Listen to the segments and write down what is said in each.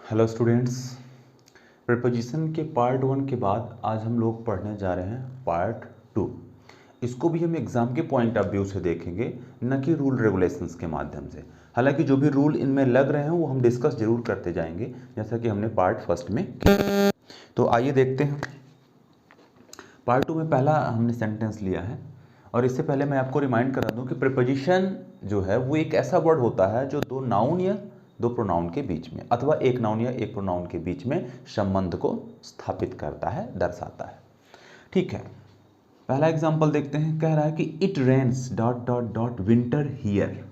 Hello students. Preposition के part 1 के बाद आज हम लोग पढ़ने जा रहे हैं पार्ट 2। इसको भी हम एग्ज़ाम के पॉइंट ऑफ व्यू से देखेंगे, न कि रूल रेगुलेशंस के माध्यम से। हालांकि जो भी रूल इनमें लग रहे हैं वो हम डिस्कस जरूर करते जाएंगे, जैसा कि हमने पार्ट फर्स्ट में किया। तो आइए देखते हैं। पार्ट 2 में पहला हमने सेंटेंस लिया है, और इससे पहले मैं आपको रिमाइंड करा दूं कि प्रीपोजिशन जो है वो एक ऐसा वर्ड होता है जो दो नाउन या दो प्रोनाउन के बीच में, अथवा एक नाउन या एक प्रोनाउन के बीच में संबंध को स्थापित करता है, दर्शाता है। ठीक है, पहला एग्जांपल देखते हैं। कह रहा है कि it rains dot dot dot winter here,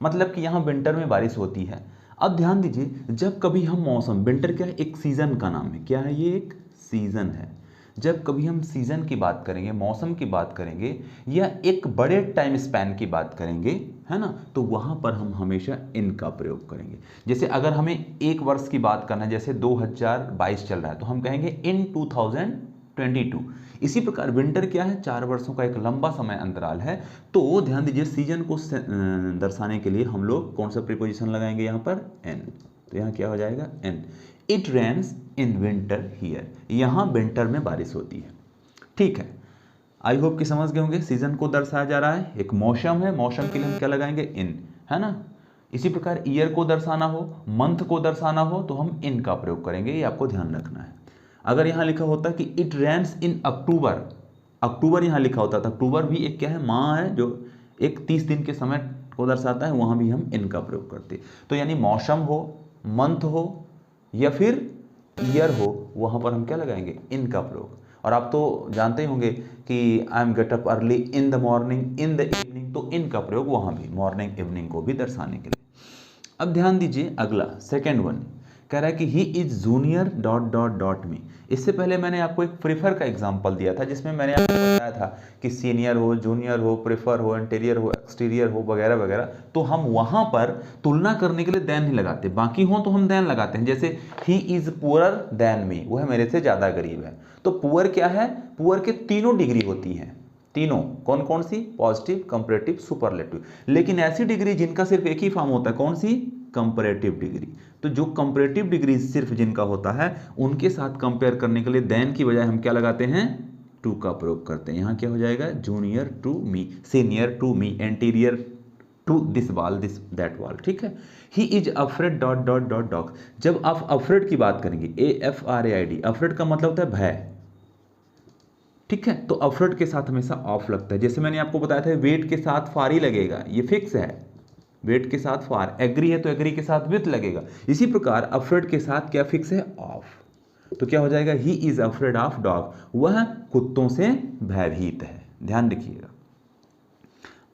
मतलब कि यहाँ विंटर में बारिश होती है। अब ध्यान दीजिए, जब कभी हम मौसम, विंटर क्या है, एक सीजन का नाम है। क्या है ये? एक सीजन है। जब कभी हम सीजन की बात करेंगे, मौसम की बात करेंगे, या एक बड़े टाइम स्पैन की बात करेंगे, है ना, तो वहां पर हम हमेशा इन का प्रयोग करेंगे। जैसे अगर हमें एक वर्ष की बात करना है, जैसे 2022 चल रहा है, तो हम कहेंगे इन 2022। इसी प्रकार विंटर क्या है? 4 वर्षों का एक लंबा समय अंतराल है। तो ध्यान दीजिए, सीजन को दर्शाने के लिए हम लोग कौन सा प्रीपोजिशन लगाएंगे? यहाँ पर एन। तो यहाँ क्या हो जाएगा? एन। It rains in winter here, यहाँ विंटर में बारिश होती है। ठीक है, आई होप कि समझ गए होंगे। सीजन को दर्शाया जा रहा है, एक मौसम है, मौसम के लिए हम क्या लगाएंगे? इन, है ना। इसी प्रकार ईयर को दर्शाना हो, मंथ को दर्शाना हो, तो हम इन का प्रयोग करेंगे, ये आपको ध्यान रखना है। अगर यहाँ लिखा होता कि इट रेन्स इन अक्टूबर, अक्टूबर यहाँ लिखा होता था, अक्टूबर भी एक क्या है? माह है, जो एक 30 दिन के समय को दर्शाता है, वहाँ भी हम इन का प्रयोग करते। तो यानी मौसम हो, मंथ हो, या फिर ईयर हो, वहाँ पर हम क्या लगाएंगे? इन का प्रयोग। और आप तो जानते ही होंगे कि I am get up early in the morning, in the evening, तो इन का प्रयोग वहाँ भी मॉर्निंग इवनिंग को भी दर्शाने के लिए। अब ध्यान दीजिए, अगला सेकेंड वन कह रहा है कि he is junior dot dot dot मी। इससे पहले मैंने आपको एक प्रीफर का एग्जांपल दिया था, जिसमें मैंने आपको बताया था कि सीनियर हो, जूनियर हो, प्रीफर हो, इंटीरियर हो, एक्सटीरियर हो, वगैरह वगैरह। तो हम वहां पर तुलना करने के लिए देन ही लगाते, बाकी हो तो हम देन लगाते हैं। जैसे he is poor than me, वह मेरे से ज्यादा गरीब है। तो पुअर क्या है? पुअर के तीनों डिग्री होती हैं, तीनों। कौन कौन सी? Positive, comparative, superlative. लेकिन ऐसी डिग्री जिनका सिर्फ एक ही फॉर्म होता है, कौन सी? Comparative degree. तो जो कंपैरेटिव डिग्री सिर्फ जिनका होता है, उनके साथ कंपेयर करने के लिए देन की बजाय हम क्या लगाते हैं? टू का प्रयोग करते हैं। यहां क्या हो जाएगा? Junior to me, senior to me, anterior to this wall, this that wall. ठीक है। He is afraid dot dot dot dog. जब आप अफ्रेड की बात करेंगे, AFRAID, अफ्रेड का मतलब होता है भय। ठीक है, तो अफ्रेड के साथ हमेशा ऑफ लगता है। जैसे मैंने आपको बताया था, वेट के साथ फार ही लगेगा, ये फिक्स है। वेट के साथ फार, एग्री है तो एग्री के साथ विथ लगेगा। इसी प्रकार अफ्रेड के साथ क्या फिक्स है? ऑफ। तो क्या हो जाएगा? ही इज अफ्रेड ऑफ डॉग, वह कुत्तों से भयभीत है। ध्यान रखिएगा,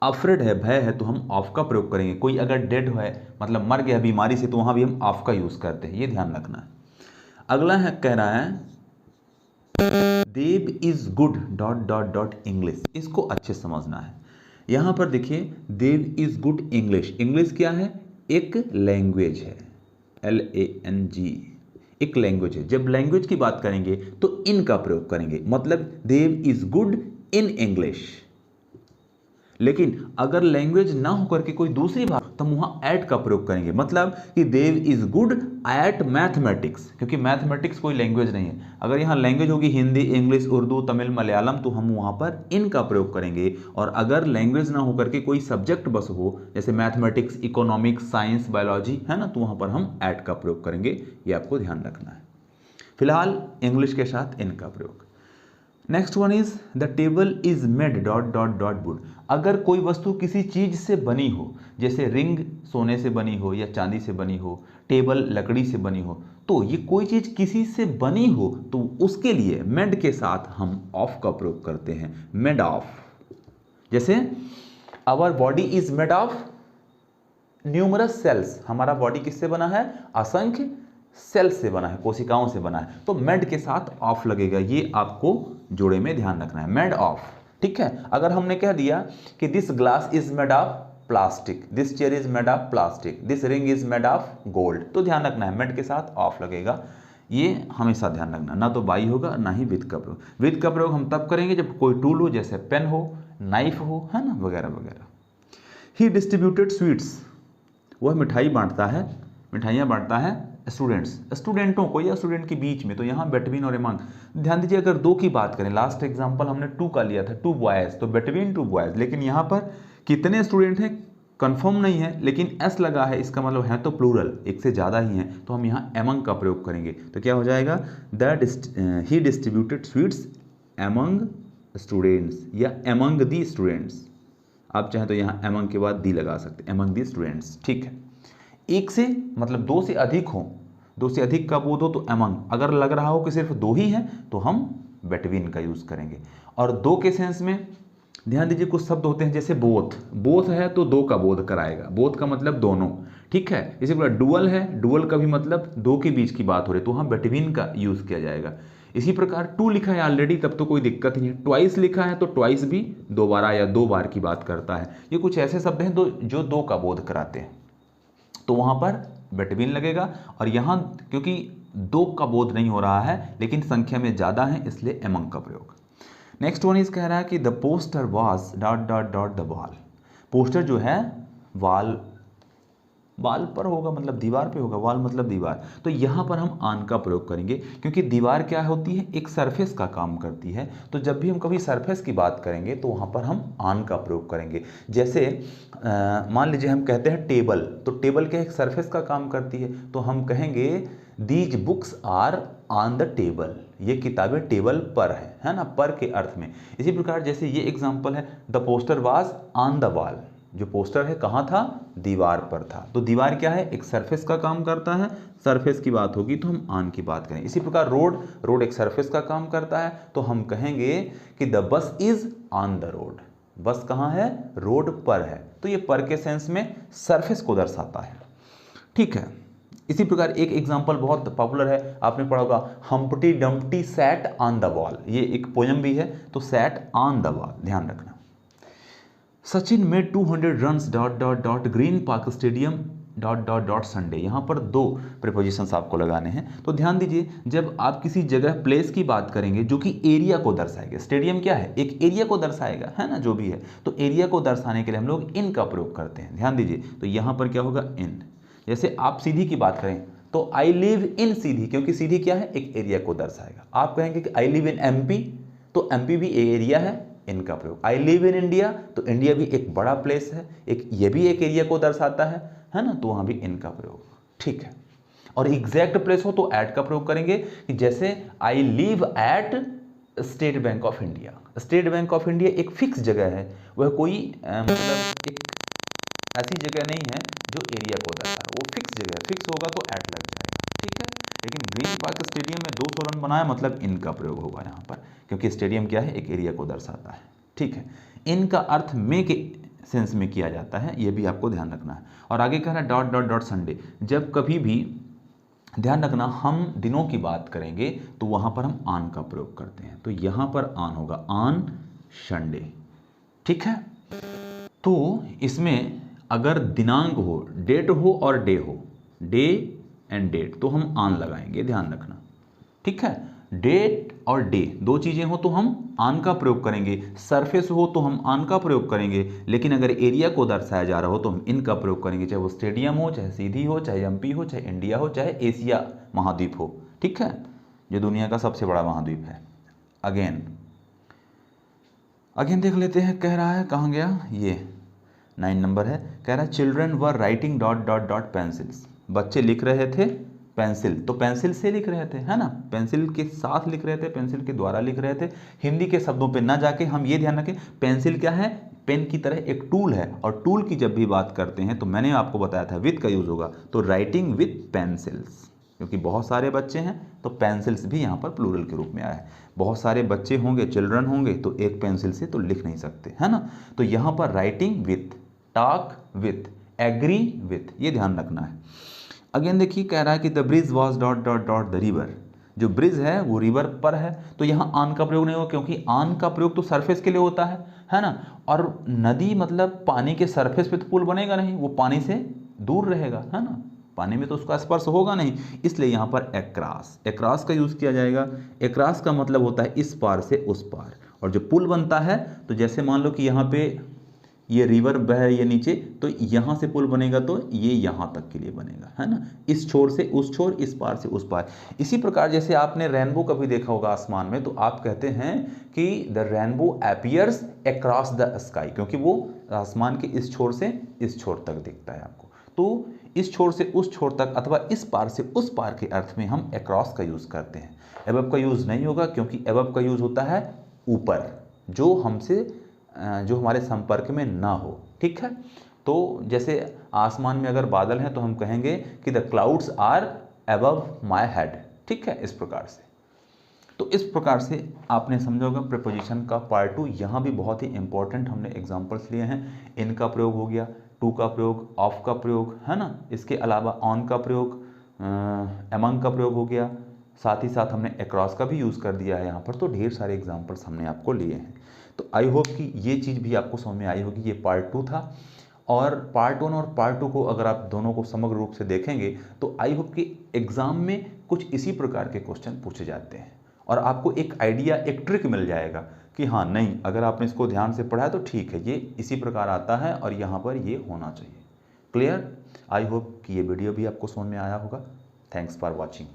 अफ्रेड है, भय है, तो हम ऑफ का प्रयोग करेंगे। कोई अगर डेड है, मतलब मर गया बीमारी से, तो वहां भी हम ऑफ का यूज करते हैं, ये ध्यान रखना है। अगला है, कह रहा है Dev is good dot dot dot English. इसको अच्छे समझना है। यहां पर देखिए, Dev is good English. English क्या है? एक लैंग्वेज है, LANG, एक लैंग्वेज है। जब लैंग्वेज की बात करेंगे तो इन का प्रयोग करेंगे, मतलब देव इज गुड इन इंग्लिश। लेकिन अगर लैंग्वेज ना होकर के कोई दूसरी भाषा, तो हम वहां एट का प्रयोग करेंगे, मतलब कि देव इज गुड एट मैथमेटिक्स, क्योंकि मैथमेटिक्स कोई लैंग्वेज नहीं है। अगर यहाँ लैंग्वेज होगी हिंदी, इंग्लिश, उर्दू, तमिल, मलयालम, तो हम वहां पर इन का प्रयोग करेंगे। और अगर लैंग्वेज ना होकर के कोई सब्जेक्ट बस हो, जैसे मैथमेटिक्स, इकोनॉमिक्स, साइंस, बायोलॉजी, है ना, तो वहां पर हम एट का प्रयोग करेंगे। ये आपको ध्यान रखना है। फिलहाल इंग्लिश के साथ इन का प्रयोग। Next one is the table is made dot dot dot would. अगर कोई वस्तु किसी चीज से बनी हो, जैसे रिंग सोने से बनी हो या चांदी से बनी हो, टेबल लकड़ी से बनी हो, तो ये कोई चीज किसी से बनी हो, तो उसके लिए मेड के साथ हम ऑफ का प्रयोग करते हैं, मेड ऑफ। जैसे our body is made of numerous cells, हमारा बॉडी किससे बना है? असंख्य सेल्स से बना है, कोशिकाओं से बना है। तो मेड के साथ ऑफ लगेगा, ये आपको जोड़े में ध्यान रखना है, मेड ऑफ। ठीक है। अगर हमने कह दिया कि this glass is made of plastic, this chair is made of plastic, this ring is made of gold, तो ध्यान रखना है मेड के साथ ऑफ लगेगा। ये हमेशा ध्यान रखना, ना तो बाई होगा ना ही विद का प्रयोग। विद का प्रयोग हम तब करेंगे जब कोई टूल हो, जैसे पेन हो, नाइफ हो, है ना, वगैरह वगैरह। ही डिस्ट्रीब्यूटेड स्वीट्स, वह मिठाई बांटता है, मिठाइयाँ बांटता है स्टूडेंट्स, स्टूडेंटों को या स्टूडेंट के बीच में, तो यहाँ बिटवीन और एमंग। ध्यान दीजिए अगर दो की बात करें, लास्ट एग्जांपल हमने टू का लिया था, टू बॉयज, तो बिटवीन टू बॉयज, लेकिन यहाँ पर कितने स्टूडेंट हैं कंफर्म नहीं है, लेकिन एस लगा है, इसका मतलब है तो प्लूरल, एक से ज़्यादा ही हैं, तो हम यहाँ एमंग का प्रयोग करेंगे। तो क्या हो जाएगा, ही डिस्ट्रीब्यूटेड स्वीट्स एमंग स्टूडेंट्स या एमंग दी स्टूडेंट्स। आप चाहें तो यहाँ एमंग के बाद दी लगा सकते हैं, एमंग दी स्टूडेंट्स। ठीक है, एक से मतलब दो से अधिक हो, दो से अधिक का बोध हो तो एमंग, अगर लग रहा हो कि सिर्फ दो ही हैं तो हम बिटवीन का यूज़ करेंगे। और दो के सेंस में ध्यान दीजिए कुछ शब्द होते हैं जैसे बोथ, बोथ है तो दो का बोध कराएगा, बोथ का मतलब दोनों। ठीक है, इसी प्रकार डुअल है, डुअल का भी मतलब दो के बीच की बात हो रही है, तो वहाँ बिटवीन का यूज़ किया जाएगा। इसी प्रकार टू लिखा है ऑलरेडी, तब तो कोई दिक्कत नहीं है। ट्वाइस लिखा है तो ट्वाइस भी दोबारा या दो बार की बात करता है। ये कुछ ऐसे शब्द हैं जो दो का बोध कराते हैं, तो वहाँ पर बिटवीन लगेगा। और यहाँ क्योंकि दो का बोध नहीं हो रहा है लेकिन संख्या में ज़्यादा है, इसलिए एमंग का प्रयोग। नेक्स्ट वन इस कह रहा है कि the poster was dot dot dot the wall. Poster जो है वाल, वाल पर होगा मतलब दीवार पे होगा, वाल मतलब दीवार, तो यहाँ पर हम आन का प्रयोग करेंगे क्योंकि दीवार क्या होती है, एक सरफेस का काम करती है। तो जब भी हम कभी सरफेस की बात करेंगे तो वहाँ पर हम आन का प्रयोग करेंगे। जैसे मान लीजिए हम कहते हैं टेबल, तो टेबल क्या एक सरफेस का काम करती है, तो हम कहेंगे these books are on the table, ये किताबें टेबल पर है ना, पर के अर्थ में। इसी प्रकार जैसे ये एग्जाम्पल है, the poster was on the wall, जो पोस्टर है कहाँ था, दीवार पर था। तो दीवार क्या है, एक सरफेस का काम करता है, सरफेस की बात होगी तो हम ऑन की बात करें। इसी प्रकार रोड, रोड एक सरफेस का काम करता है, तो हम कहेंगे कि the bus is on the road, बस कहाँ है, रोड पर है। तो ये पर के सेंस में सरफेस को दर्शाता है। ठीक है, इसी प्रकार एक एग्जाम्पल बहुत पॉपुलर है, आपने पढ़ा होगा, Humpty Dumpty sat on the wall, ये एक पोयम भी है, तो सैट ऑन द वॉल ध्यान रखना। Sachin made 200 runs dot dot dot green park stadium dot dot dot Sunday. यहाँ पर दो प्रीपोजिशंस आपको लगाने हैं, तो ध्यान दीजिए जब आप किसी जगह प्लेस की बात करेंगे जो कि एरिया को दर्शाएगा, स्टेडियम क्या है, एक एरिया को दर्शाएगा, है ना, जो भी है, तो एरिया को दर्शाने के लिए हम लोग इन का प्रयोग करते हैं। ध्यान दीजिए, तो यहाँ पर क्या होगा, इन। जैसे आप सीधी की बात करें तो आई लिव इन सीधी, क्योंकि सीधी क्या है, एक एरिया को दर्शाएगा। आप कहेंगे कि आई लिव इन एमपी, तो एमपी भी एरिया है, इनका प्रयोग। आई लिव इन इंडिया, तो इंडिया भी एक बड़ा प्लेस है, एक ये भी एक एरिया को दर्शाता है ना, तो वहाँ भी इनका प्रयोग। ठीक है, और एग्जैक्ट प्लेस हो तो एट का प्रयोग करेंगे, कि जैसे I live at state bank of India. State bank of India एक फिक्स जगह है, वह कोई मतलब एक ऐसी जगह नहीं है जो एरिया को दर्शाए, वो फिक्स जगह है, फिक्स होगा तो एट लग जाएगा। ठीक है, लेकिन ग्रीन पार्क स्टेडियम में 200 रन बनाया, मतलब इनका प्रयोग होगा यहाँ पर, क्योंकि स्टेडियम क्या है, एक एरिया को दर्शाता है। ठीक है, इनका अर्थ में के सेंस में किया जाता है, ये भी आपको ध्यान रखना है। और आगे कह रहा है डॉट डॉट डॉट संडे, जब कभी भी ध्यान रखना हम दिनों की बात करेंगे तो वहाँ पर हम ऑन का प्रयोग करते हैं, तो यहाँ पर ऑन होगा, ऑन संडे। ठीक है, तो इसमें अगर दिनांक हो, डेट हो और डे हो, डे एंड डेट, तो हम ऑन लगाएंगे, ध्यान रखना। ठीक है, डेट और डे दो चीज़ें हो तो हम ऑन का प्रयोग करेंगे, सरफेस हो तो हम ऑन का प्रयोग करेंगे, लेकिन अगर एरिया को दर्शाया जा रहा हो तो हम इन का प्रयोग करेंगे, चाहे वो स्टेडियम हो, चाहे सीधी हो, चाहे एमपी हो, चाहे इंडिया हो, चाहे एशिया महाद्वीप हो। ठीक है, जो दुनिया का सबसे बड़ा महाद्वीप है। अगेन देख लेते हैं, कह रहा है, कहाँ गया ये 9 नंबर है, कह रहा है children were writing dot dot dot pencils, बच्चे लिख रहे थे पेंसिल, तो पेंसिल से लिख रहे थे, है ना, पेंसिल के साथ लिख रहे थे, पेंसिल के द्वारा लिख रहे थे। हिंदी के शब्दों पे ना जाके हम ये ध्यान रखें, पेंसिल क्या है, पेन की तरह एक टूल है, और टूल की जब भी बात करते हैं तो मैंने आपको बताया था विथ का यूज होगा, तो राइटिंग विथ पेंसिल्स, क्योंकि बहुत सारे बच्चे हैं तो पेंसिल्स भी यहाँ पर प्लूरल के रूप में आया है। बहुत सारे बच्चे होंगे, चिल्ड्रन होंगे, तो एक पेंसिल से तो लिख नहीं सकते, है ना, तो यहाँ पर writing with, talk with, agree with, ये ध्यान रखना है। अगेन देखिए, कह रहा है कि the bridge was dot dot dot the river, जो ब्रिज है वो रिवर पर है, तो यहाँ ऑन का प्रयोग नहीं होगा, क्योंकि ऑन का प्रयोग तो सरफेस के लिए होता है ना, और नदी मतलब पानी के सरफेस पे तो पुल बनेगा नहीं, वो पानी से दूर रहेगा, है ना, पानी में तो उसका स्पर्श होगा नहीं, इसलिए यहाँ पर एक्रॉस, एक्रॉस का यूज़ किया जाएगा। एक्रॉस का मतलब होता है इस पार से उस पार, और जो पुल बनता है, तो जैसे मान लो कि यहाँ पे ये रिवर बह रही है नीचे, तो यहाँ से पुल बनेगा तो ये यहाँ तक के लिए बनेगा, है ना, इस छोर से उस छोर, इस पार से उस पार। इसी प्रकार जैसे आपने रेनबो कभी देखा होगा आसमान में, तो आप कहते हैं कि the rainbow appears across the sky, क्योंकि वो आसमान के इस छोर से इस छोर तक दिखता है आपको। तो इस छोर से उस छोर तक अथवा इस पार से उस पार के अर्थ में हम अक्रॉस का यूज़ करते हैं। एबव का यूज़ नहीं होगा, क्योंकि एबव का यूज़ होता है ऊपर, जो हमसे जो हमारे संपर्क में ना हो, ठीक है। तो जैसे आसमान में अगर बादल हैं तो हम कहेंगे कि the clouds are above my head, ठीक है, इस प्रकार से। तो इस प्रकार से आपने समझा होगा प्रीपोजिशन का पार्ट 2। यहाँ भी बहुत ही इंपॉर्टेंट हमने एग्जांपल्स लिए हैं। इन का प्रयोग हो गया, टू का प्रयोग, ऑफ का प्रयोग, है ना, इसके अलावा ऑन का प्रयोग, अमंग का प्रयोग हो गया, साथ ही साथ हमने अक्रॉस का भी यूज़ कर दिया है यहाँ पर। तो ढेर सारे एग्जाम्पल्स हमने आपको लिए हैं। तो आई होप कि ये चीज़ भी आपको समझ में आई होगी। ये पार्ट 2 था, और पार्ट 1 और पार्ट 2 को अगर आप दोनों को समग्र रूप से देखेंगे तो आई होप कि एग्ज़ाम में कुछ इसी प्रकार के क्वेश्चन पूछे जाते हैं, और आपको एक आइडिया, एक ट्रिक मिल जाएगा कि हाँ नहीं, अगर आपने इसको ध्यान से पढ़ा है तो ठीक है, ये इसी प्रकार आता है और यहाँ पर ये होना चाहिए। क्लियर? आई होप कि ये वीडियो भी आपको समझ में आया होगा। Thanks for watching.